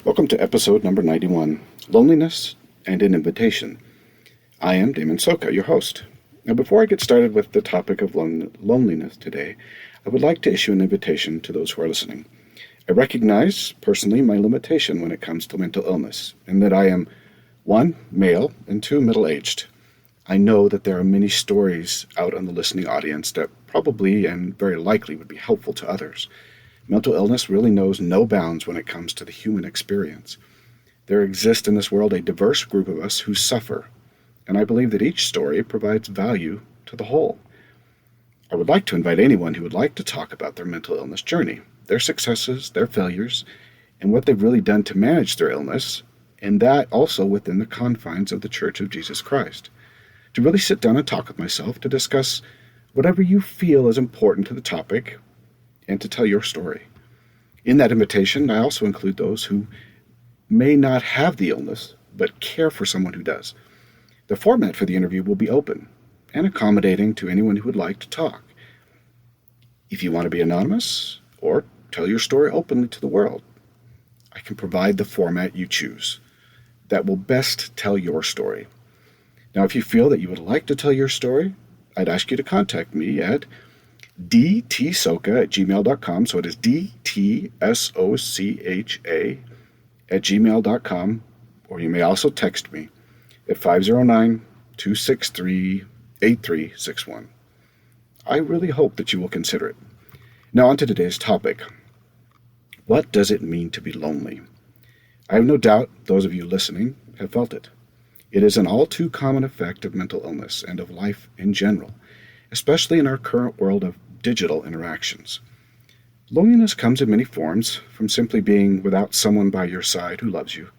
Welcome to episode number 91, Loneliness and an Invitation. I am Damon Soka, your host. Now, before I get started with the topic of loneliness today, I would like to issue an invitation to those who are listening. I recognize, personally, my limitation when it comes to mental illness, and that I am, 1, male, and 2, middle-aged. I know that there are many stories out on the listening audience that probably and very likely would be helpful to others. Mental illness really knows no bounds when it comes to the human experience. There exists in this world a diverse group of us who suffer, and I believe that each story provides value to the whole. I would like to invite anyone who would like to talk about their mental illness journey, their successes, their failures, and what they've really done to manage their illness, and that also within the confines of the Church of Jesus Christ. To really sit down and talk with myself to discuss whatever you feel is important to the topic and to tell your story. In that invitation, I also include those who may not have the illness, but care for someone who does. The format for the interview will be open and accommodating to anyone who would like to talk. If you want to be anonymous or tell your story openly to the world, I can provide the format you choose that will best tell your story. Now, if you feel that you would like to tell your story, I'd ask you to contact me at dtsoka@gmail.com. So it is dtsocha@gmail.com, or you may also text me at 509-263-8361. I really hope that you will consider it. Now on to today's topic. What does it mean to be lonely? I have no doubt those of you listening have felt it. It is an all too common effect of mental illness and of life in general, especially in our current world of digital interactions. Loneliness comes in many forms, from simply being without someone by your side who loves you,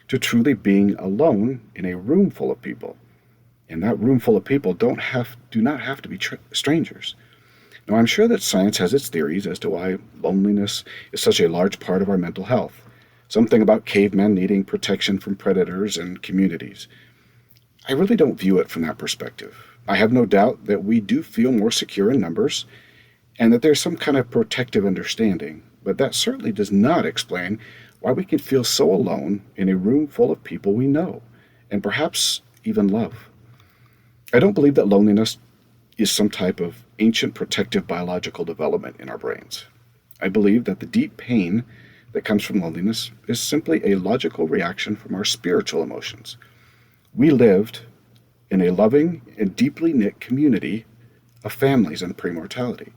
to truly being alone in a room full of people. And that room full of people do not have to be strangers. Now, I'm sure that science has its theories as to why loneliness is such a large part of our mental health. Something about cavemen needing protection from predators and communities. I really don't view it from that perspective. I have no doubt that we do feel more secure in numbers and that there's some kind of protective understanding, but that certainly does not explain why we can feel so alone in a room full of people we know and perhaps even love. I don't believe that loneliness is some type of ancient protective biological development in our brains. I believe that the deep pain that comes from loneliness is simply a logical reaction from our spiritual emotions. We lived in a loving and deeply knit community of families in pre-mortality.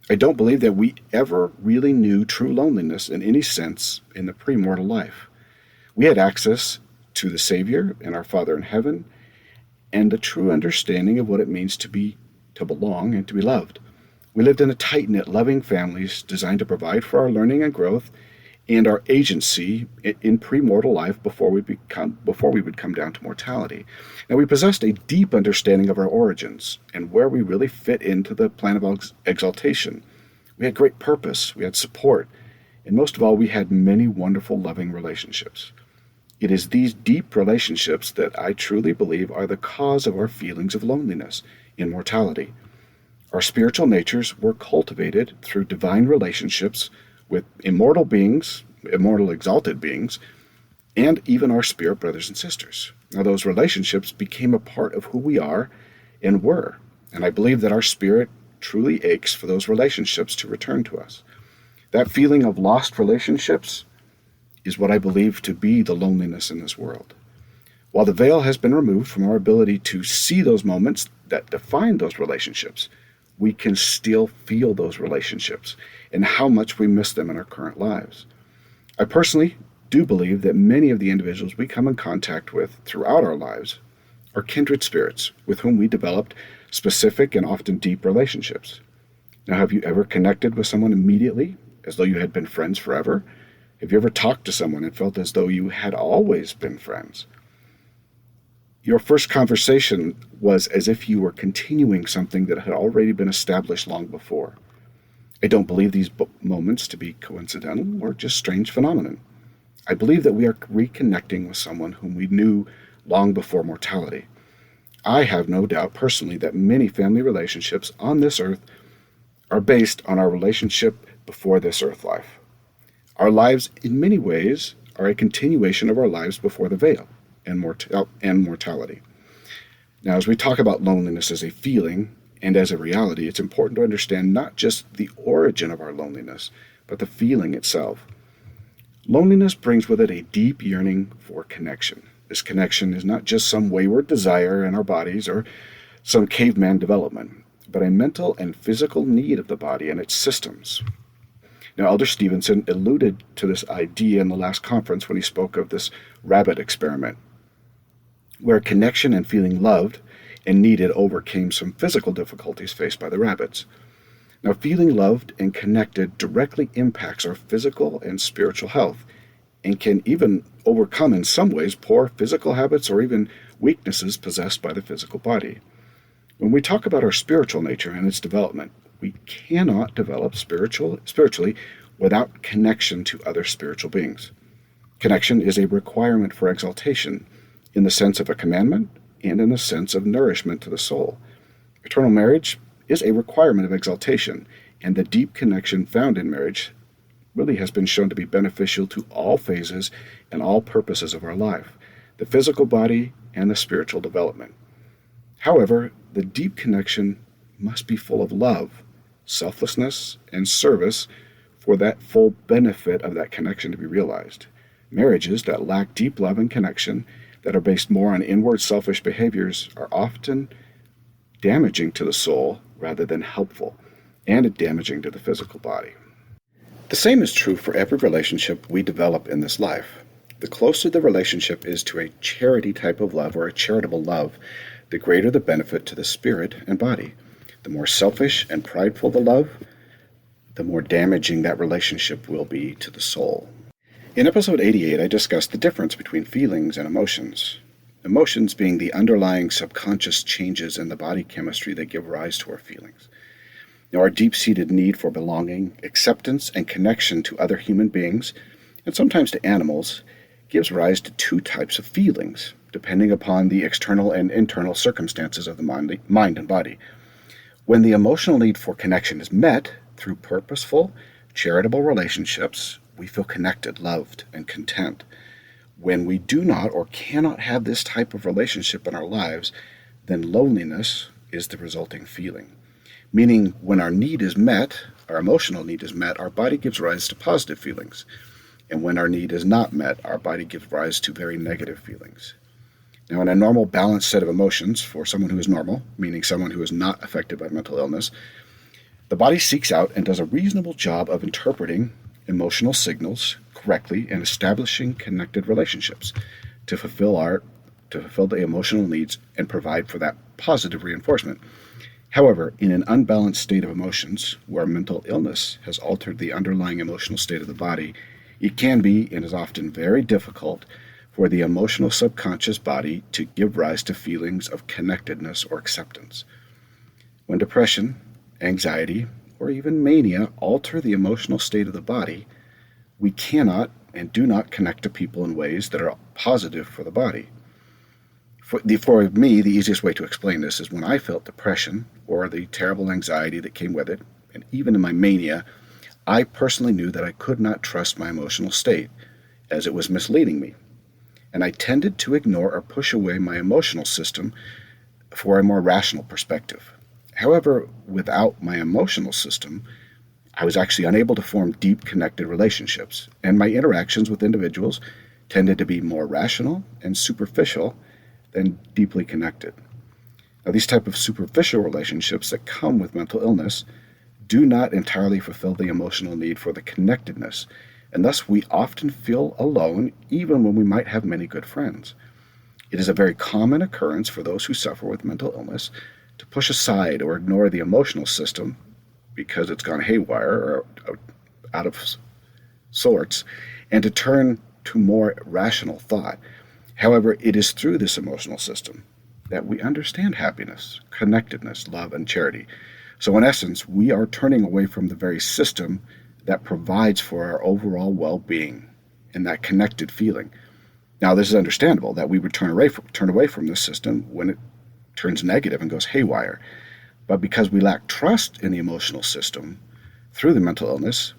I don't believe that we ever really knew true loneliness in any sense in the pre-mortal life. We had access to the Savior and our Father in heaven, and a true understanding of what it means to belong, and to be loved. We lived in a tight-knit, loving families designed to provide for our learning and growth and our agency in pre-mortal life before we would come down to mortality. Now, we possessed a deep understanding of our origins and where we really fit into the plan of exaltation. We had great purpose, we had support, and most of all, we had many wonderful, loving relationships. It is these deep relationships that I truly believe are the cause of our feelings of loneliness in mortality. Our spiritual natures were cultivated through divine relationships with immortal beings, immortal exalted beings, and even our spirit brothers and sisters. Now, those relationships became a part of who we are and were, and I believe that our spirit truly aches for those relationships to return to us. That feeling of lost relationships is what I believe to be the loneliness in this world. While the veil has been removed from our ability to see those moments that define those relationships, we can still feel those relationships and how much we miss them in our current lives. I personally do believe that many of the individuals we come in contact with throughout our lives are kindred spirits with whom we developed specific and often deep relationships. Now, have you ever connected with someone immediately, as though you had been friends forever? Have you ever talked to someone and felt as though you had always been friends? Your first conversation was as if you were continuing something that had already been established long before. I don't believe these moments to be coincidental or just strange phenomenon. I believe that we are reconnecting with someone whom we knew long before mortality. I have no doubt personally that many family relationships on this earth are based on our relationship before this earth life. Our lives, in many ways, are a continuation of our lives before the veil and mortality. Now, as we talk about loneliness as a feeling and as a reality, it's important to understand not just the origin of our loneliness, but the feeling itself. Loneliness brings with it a deep yearning for connection. This connection is not just some wayward desire in our bodies or some caveman development, but a mental and physical need of the body and its systems. Now, Elder Stevenson alluded to this idea in the last conference when he spoke of this rabbit experiment, where connection and feeling loved and needed overcame some physical difficulties faced by the rabbits. Now, feeling loved and connected directly impacts our physical and spiritual health and can even overcome in some ways poor physical habits or even weaknesses possessed by the physical body. When we talk about our spiritual nature and its development, we cannot develop spiritually without connection to other spiritual beings. Connection is a requirement for exaltation in the sense of a commandment and in the sense of nourishment to the soul. Eternal marriage is a requirement of exaltation, and the deep connection found in marriage really has been shown to be beneficial to all phases and all purposes of our life, the physical body and the spiritual development. However, the deep connection must be full of love, selflessness, and service for that full benefit of that connection to be realized. Marriages that lack deep love and connection, that are based more on inward selfish behaviors, are often damaging to the soul rather than helpful, and damaging to the physical body. The same is true for every relationship we develop in this life. The closer the relationship is to a charity type of love or a charitable love, the greater the benefit to the spirit and body. The more selfish and prideful the love, the more damaging that relationship will be to the soul. In episode 88, I discussed the difference between feelings and emotions. Emotions being the underlying subconscious changes in the body chemistry that give rise to our feelings. Now, our deep-seated need for belonging, acceptance, and connection to other human beings, and sometimes to animals, gives rise to two types of feelings, depending upon the external and internal circumstances of the mind and body. When the emotional need for connection is met through purposeful, charitable relationships, we feel connected, loved, and content. When we do not or cannot have this type of relationship in our lives, then loneliness is the resulting feeling. Meaning, when our need is met, our emotional need is met, our body gives rise to positive feelings. And when our need is not met, our body gives rise to very negative feelings. Now, in a normal, balanced set of emotions, for someone who is normal, meaning someone who is not affected by mental illness, the body seeks out and does a reasonable job of interpreting emotional signals correctly and establishing connected relationships to fulfill the emotional needs and provide for that positive reinforcement. However, in an unbalanced state of emotions, where mental illness has altered the underlying emotional state of the body, it can be and is often very difficult for the emotional subconscious body to give rise to feelings of connectedness or acceptance. When depression, anxiety, or even mania alter the emotional state of the body, we cannot and do not connect to people in ways that are positive for the body. For me, the easiest way to explain this is when I felt depression or the terrible anxiety that came with it, and even in my mania, I personally knew that I could not trust my emotional state, as it was misleading me. And I tended to ignore or push away my emotional system for a more rational perspective. However, without my emotional system, I was actually unable to form deep connected relationships, and my interactions with individuals tended to be more rational and superficial than deeply connected. Now, these type of superficial relationships that come with mental illness do not entirely fulfill the emotional need for the connectedness, and thus we often feel alone even when we might have many good friends. It is a very common occurrence for those who suffer with mental illness to push aside or ignore the emotional system because it's gone haywire or out of sorts, and to turn to more rational thought. However, it is through this emotional system that we understand happiness, connectedness, love, and charity. So in essence, we are turning away from the very system that provides for our overall well-being and that connected feeling. Now, this is understandable that we would turn away from this system when it turns negative and goes haywire. But because we lack trust in the emotional system through the mental illness,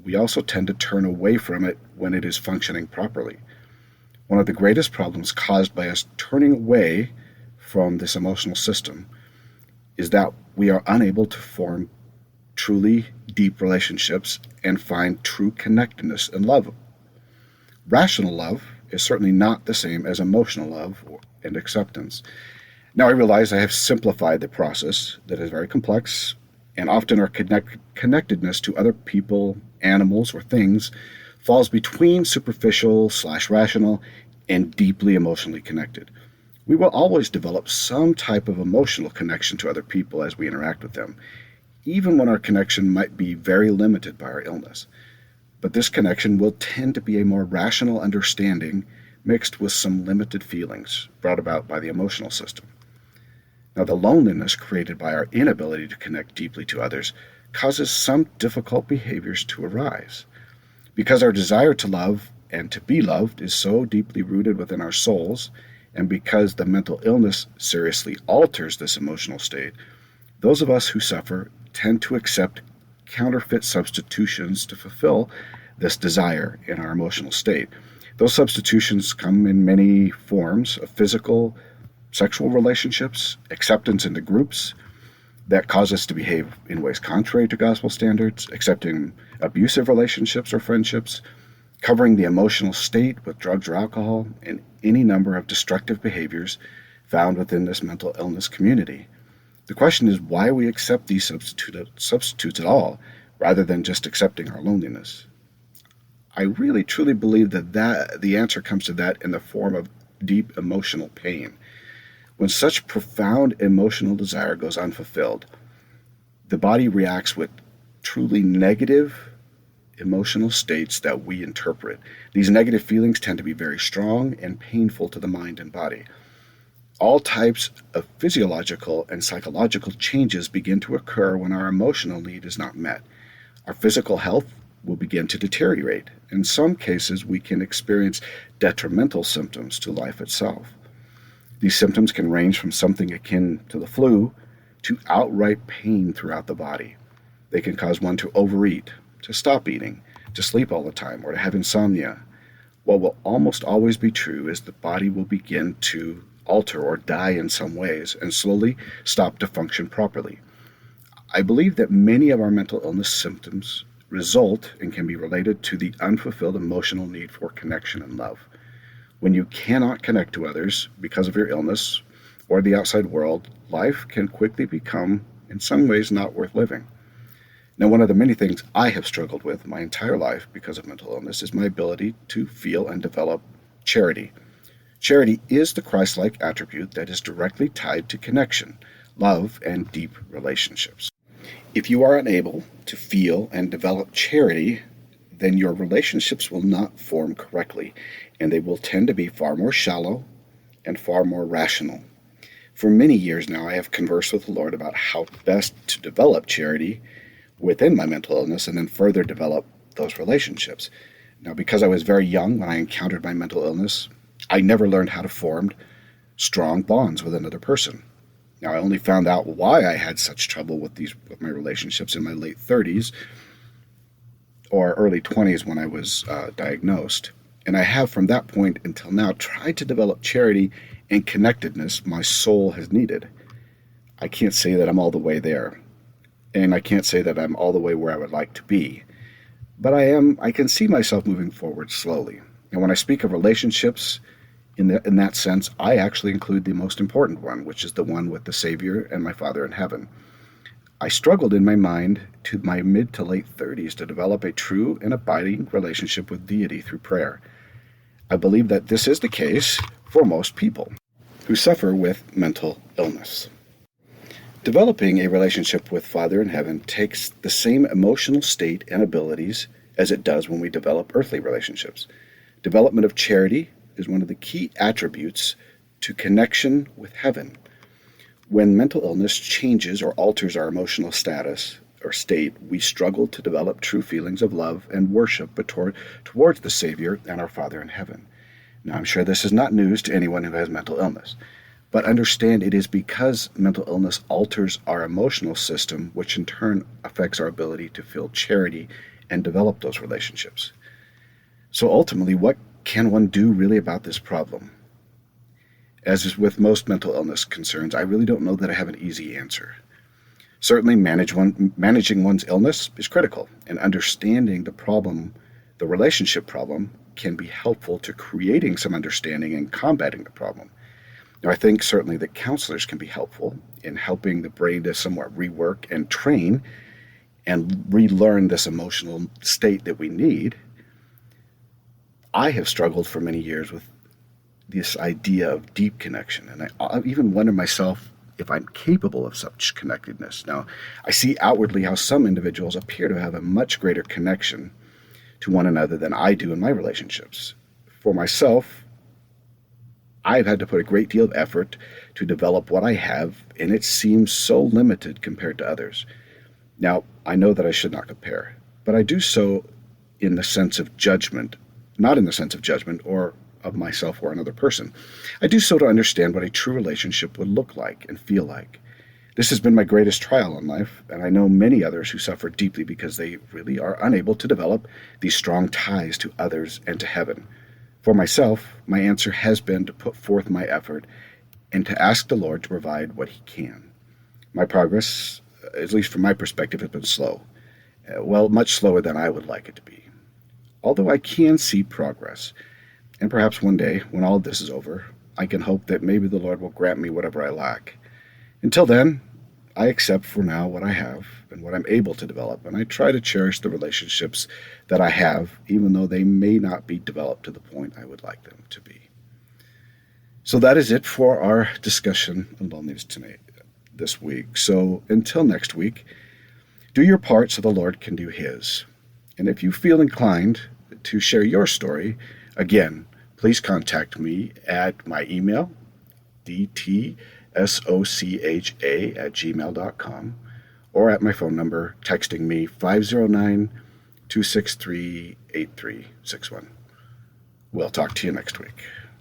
we also tend to turn away from it when it is functioning properly. One of the greatest problems caused by us turning away from this emotional system is that we are unable to form truly deep relationships and find true connectedness and love. Rational love is certainly not the same as emotional love and acceptance. Now I realize I have simplified the process that is very complex, and often our connectedness to other people, animals, or things falls between superficial/rational and deeply emotionally connected. We will always develop some type of emotional connection to other people as we interact with them, even when our connection might be very limited by our illness. But this connection will tend to be a more rational understanding mixed with some limited feelings brought about by the emotional system. Now, the loneliness created by our inability to connect deeply to others causes some difficult behaviors to arise. Because our desire to love and to be loved is so deeply rooted within our souls, and because the mental illness seriously alters this emotional state, those of us who suffer tend to accept counterfeit substitutions to fulfill this desire in our emotional state. Those substitutions come in many forms of physical, sexual relationships, acceptance into groups that cause us to behave in ways contrary to gospel standards, accepting abusive relationships or friendships, covering the emotional state with drugs or alcohol, and any number of destructive behaviors found within this mental illness community. The question is why we accept these substitutes at all, rather than just accepting our loneliness. I really truly believe that the answer comes to that in the form of deep emotional pain. When such profound emotional desire goes unfulfilled, the body reacts with truly negative emotional states that we interpret. These negative feelings tend to be very strong and painful to the mind and body. All types of physiological and psychological changes begin to occur when our emotional need is not met. Our physical health will begin to deteriorate. In some cases, we can experience detrimental symptoms to life itself. These symptoms can range from something akin to the flu to outright pain throughout the body. They can cause one to overeat, to stop eating, to sleep all the time, or to have insomnia. What will almost always be true is the body will begin to alter or die in some ways and slowly stop to function properly. I believe that many of our mental illness symptoms result and can be related to the unfulfilled emotional need for connection and love. When you cannot connect to others because of your illness or the outside world, life can quickly become, in some ways, not worth living. Now, one of the many things I have struggled with my entire life because of mental illness is my ability to feel and develop charity. Charity is the Christ-like attribute that is directly tied to connection, love, and deep relationships. If you are unable to feel and develop charity, then your relationships will not form correctly, and they will tend to be far more shallow and far more rational. For many years now, I have conversed with the Lord about how best to develop charity within my mental illness and then further develop those relationships. Now, because I was very young when I encountered my mental illness, I never learned how to form strong bonds with another person. Now, I only found out why I had such trouble with my relationships in my late 30s or early 20s when I was diagnosed. And I have from that point until now tried to develop charity and connectedness my soul has needed. I can't say that I'm all the way there, and I can't say that I'm all the way where I would like to be, but I can see myself moving forward slowly. And when I speak of relationships in that sense, I actually include the most important one, which is the one with the Savior and my Father in heaven. I struggled in my mind to my mid to late 30s to develop a true and abiding relationship with deity through prayer. I believe that this is the case for most people who suffer with mental illness. Developing a relationship with Father in heaven takes the same emotional state and abilities as it does when we develop earthly relationships. Development of charity is one of the key attributes to connection with heaven. When mental illness changes or alters our emotional status or state, we struggle to develop true feelings of love and worship towards the Savior and our Father in heaven. Now, I'm sure this is not news to anyone who has mental illness, but understand it is because mental illness alters our emotional system, which in turn affects our ability to feel charity and develop those relationships. So ultimately, what can one do really about this problem? As is with most mental illness concerns, I really don't know that I have an easy answer. Certainly, managing one's illness is critical, and understanding the relationship problem, can be helpful to creating some understanding and combating the problem. Now, I think certainly that counselors can be helpful in helping the brain to somewhat rework and train and relearn this emotional state that we need. I have struggled for many years with this idea of deep connection, and I even wonder myself if I'm capable of such connectedness. Now, I see outwardly how some individuals appear to have a much greater connection to one another than I do in my relationships. For myself, I've had to put a great deal of effort to develop what I have, and it seems so limited compared to others. Now, I know that I should not compare, but I do so in the sense of judgment, not in the sense of judgment or of myself or another person. I do so to understand what a true relationship would look like and feel like. This has been my greatest trial in life, and I know many others who suffer deeply because they really are unable to develop these strong ties to others and to heaven. For myself, my answer has been to put forth my effort and to ask the Lord to provide what He can. My progress, at least from my perspective, has been slow. Well, much slower than I would like it to be. Although I can see progress, and perhaps one day, when all of this is over, I can hope that maybe the Lord will grant me whatever I lack. Until then, I accept for now what I have and what I'm able to develop, and I try to cherish the relationships that I have, even though they may not be developed to the point I would like them to be. So that is it for our discussion on loneliness tonight, this week. So until next week, do your part so the Lord can do His. And if you feel inclined to share your story, again, please contact me at my email, dtsocha@gmail.com, or at my phone number, texting me 509-263-8361. We'll talk to you next week.